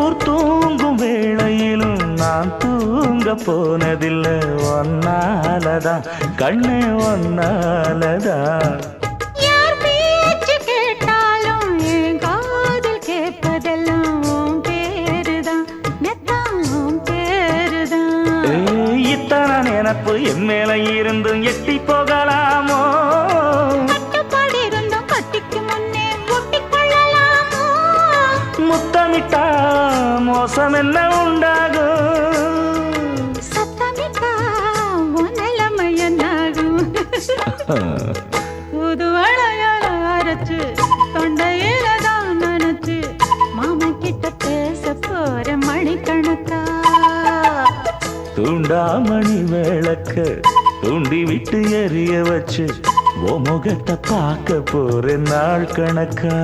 ஊர் தூங்கும் வேளையிலும் நான் தூங்க போனதில்லை ஒன்னாலதான் கண்ணே ஒன்னாலதான் யார் பேச்சு கேட்டாலும் என் காதில் கேட்பதெல்லாம் உன் பேருதான் மெத்தான் உன் பேருதான் இத்தனை நினப்பு என் மேல இருந்தும் எட்டி போகலாமோ கட்டுப்பாடு இருந்தும் கட்டிக்கு முன்னே ஒட்டிக்கொள்ளலாமோ முத்தமிட்டா மோசம் என்ன உண்டாகும் சத்தமிட்டா உன் நிலைமை என்னாகும் புது வளையல அரைச்சு தொண்டையில தான் நினைச்சு மாமா கிட்ட பேச போற மணிக்கணக்கா தூண்டாமணி விளக்க தூண்டி விட்டு எரிய வச்சு ஓ முகத்தை பார்க்க போற நாள் கணக்கா